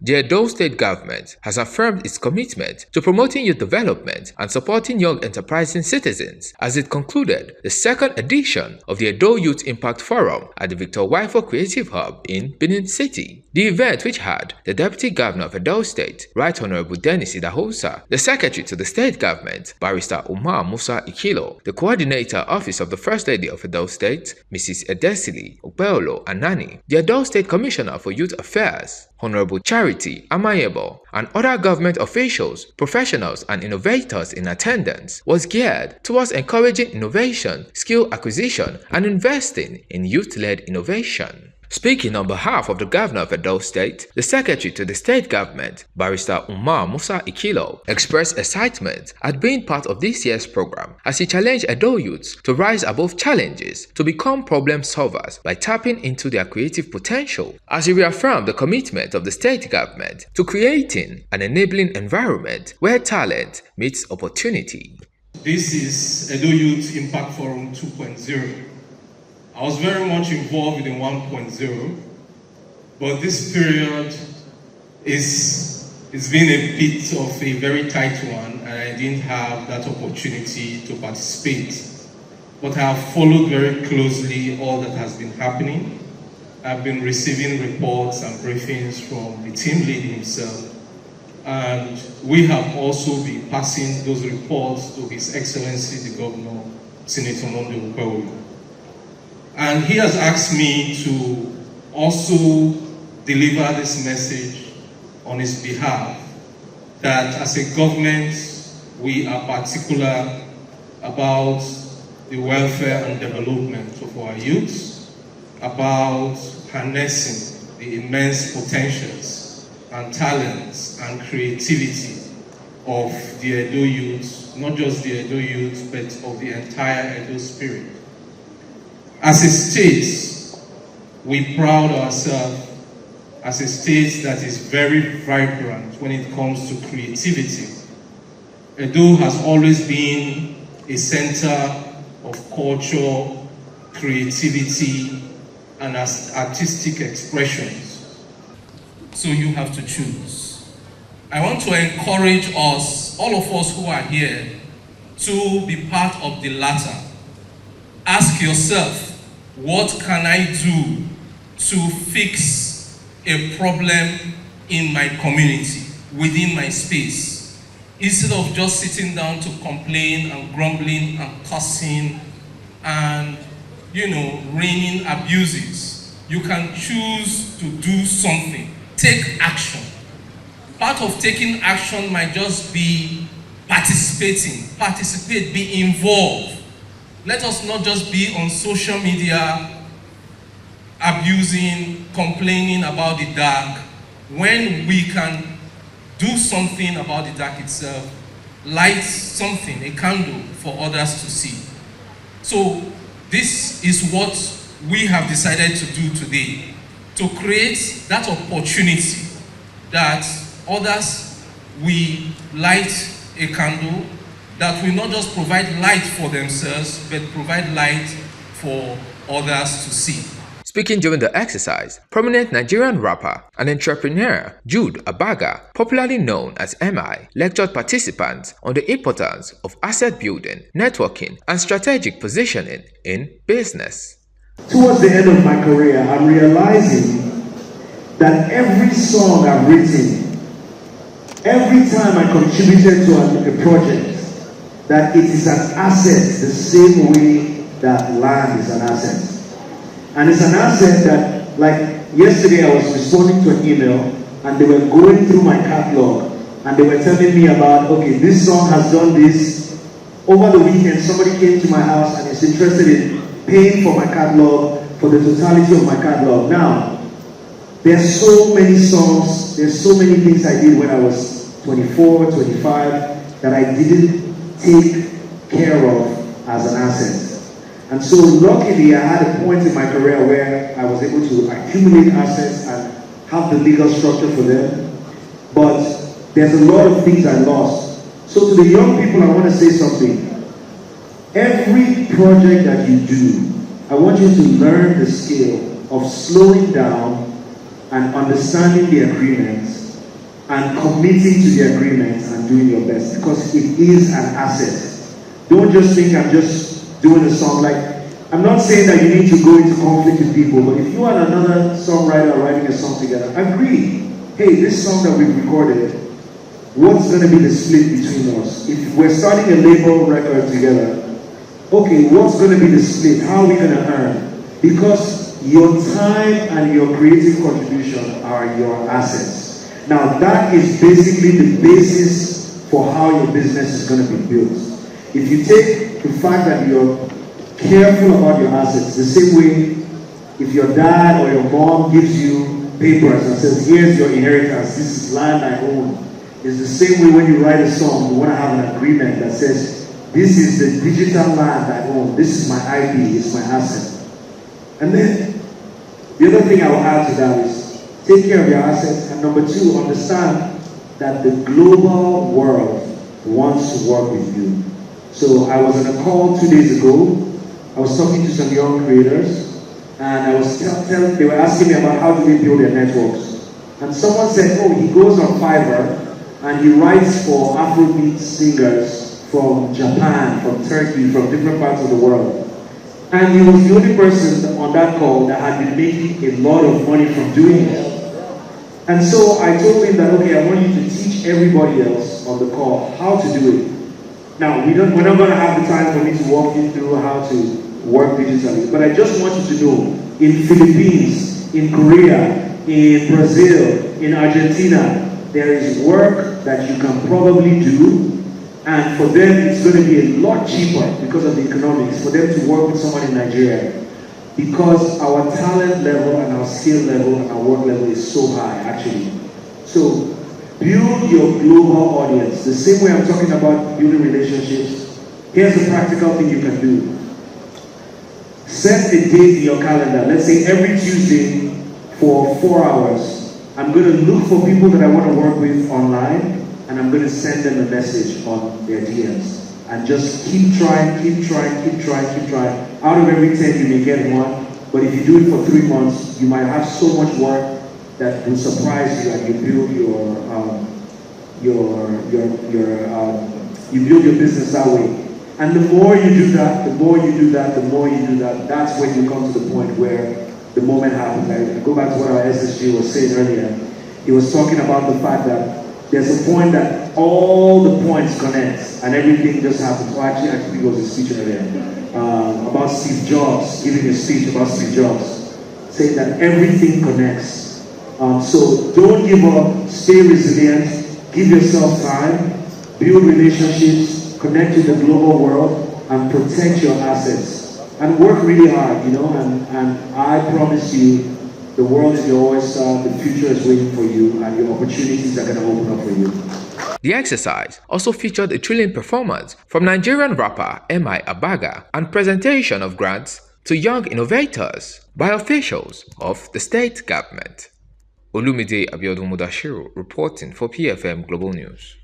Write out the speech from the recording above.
The Edo State Government has affirmed its commitment to promoting youth development and supporting young enterprising citizens as it concluded the second edition of the Edo Youth Impact Forum at the Victor Waifo Creative Hub in Benin City. The event, which had the Deputy Governor of Edo State, Right Honorable Dennis Idahosa, the Secretary to the State Government, Barrister Umar Musa Ikilo, the Coordinator Office of the First Lady of Edo State, Mrs. Edesili Opeolo Anani, the Edo State Commissioner for Youth Affairs, Honorable Charity Amayebo, and other government officials, professionals, and innovators in attendance, was geared towards encouraging innovation, skill acquisition, and investing in youth-led innovation. Speaking on behalf of the Governor of Edo State, the Secretary to the State Government, Barrister Umar Musa Ikilo, expressed excitement at being part of this year's program as he challenged Edo youths to rise above challenges to become problem solvers by tapping into their creative potential, as he reaffirmed the commitment of the State Government to creating an enabling environment where talent meets opportunity. This is Edo Youth Impact Forum 2.0. I was very much involved in 1.0, but this period it's been a bit of a very tight one, and I didn't have that opportunity to participate. But I have followed very closely all that has been happening. I've been receiving reports and briefings from the team lead himself, and we have also been passing those reports to His Excellency the Governor, Senator Monday Upewu. And he has asked me to also deliver this message on his behalf, that as a government, we are particular about the welfare and development of our youth, about harnessing the immense potentials and talents and creativity of the Edo youth, not just the Edo youth, but of the entire Edo spirit. As a state, we proud ourselves as a state that is very vibrant when it comes to creativity. Edo has always been a center of culture, creativity, and artistic expressions. So you have to choose. I want to encourage us, all of us who are here, to be part of the latter. Ask yourself, what can I do to fix a problem in my community, within my space? Instead of just sitting down to complain and grumbling and cussing and, raining abuses, you can choose to do something. Take action. Part of taking action might just be participate, be involved. Let us not just be on social media abusing, complaining about the dark, when we can do something about the dark itself, light something, a candle for others to see. So this is what we have decided to do today, to create that opportunity that others will light a candle that will not just provide light for themselves, but provide light for others to see. Speaking during the exercise, prominent Nigerian rapper and entrepreneur Jude Abaga, popularly known as MI, lectured participants on the importance of asset building, networking, and strategic positioning in business. Towards the end of my career, I'm realizing that every song I've written, every time I contributed to a project, that it is an asset the same way that land is an asset. And it's an asset that, like yesterday I was responding to an email and they were going through my catalog and they were telling me about, okay, this song has done this. Over the weekend, somebody came to my house and is interested in paying for my catalog, for the totality of my catalog. Now, there's so many songs, there's so many things I did when I was 24, 25 that I didn't take care of as an asset. And so luckily I had a point in my career where I was able to accumulate assets and have the legal structure for them. But there's a lot of things I lost. So to the young people, I want to say something. Every project that you do, I want you to learn the skill of slowing down and understanding the agreements and committing to the agreement and doing your best, because it is an asset. Don't just think I'm just doing a song. Like, I'm not saying that you need to go into conflict with people, but if you and another songwriter are writing a song together, agree. Hey, this song that we've recorded, what's going to be the split between us? If we're starting a label record together, okay, what's going to be the split? How are we going to earn? Because your time and your creative contribution are your assets. Now, that is basically the basis for how your business is going to be built. If you take the fact that you're careful about your assets, the same way if your dad or your mom gives you papers and says, here's your inheritance, this is land I own. It's the same way when you write a song, you want to have an agreement that says, this is the digital land I own, this is my IP, it's my asset. And then, the other thing I will add to that is, take care of your assets, and number two, understand that the global world wants to work with you. So I was on a call 2 days ago, I was talking to some young creators, and I was they were asking me about how do they build their networks. And someone said, oh, he goes on Fiverr, and he writes for Afrobeat singers from Japan, from Turkey, from different parts of the world. And he was the only person on that call that had been making a lot of money from doing it. And so I told him that, okay, I want you to teach everybody else on the call how to do it. Now, we're not going to have the time for me to walk you through how to work digitally, but I just want you to know, in Philippines, in Korea, in Brazil, in Argentina, there is work that you can probably do, and for them it's going to be a lot cheaper because of the economics for them to work with someone in Nigeria, because our talent level and our skill level and our work level is so high, actually. So build your global audience. The same way I'm talking about building relationships, here's a practical thing you can do. Set a date in your calendar. Let's say every Tuesday for 4 hours. I'm going to look for people that I want to work with online, and I'm going to send them a message on their DMs. And just keep trying, keep trying, keep trying, keep trying. Out of every 10, you may get one. But if you do it for 3 months, you might have so much work that will surprise you, and you build you build your business that way. And the more you do that, the more you do that, the more you do that, that's when you come to the point where the moment happens. I go back to what our SSG was saying earlier. He was talking about the fact that there's a point that all the points connect and everything just happens. Well, actually, I think it was a speech earlier about Steve Jobs, giving a speech about Steve Jobs, saying that everything connects. So don't give up, stay resilient, give yourself time, build relationships, connect to the global world, and protect your assets. And work really hard, you know, and I promise you, the world is your oyster, the future is waiting for you, and your opportunities are going to open up for you. The exercise also featured a thrilling performance from Nigerian rapper M.I. Abaga and presentation of grants to young innovators by officials of the state government. Olumide Abiodun Mudashiru reporting for PFM Global News.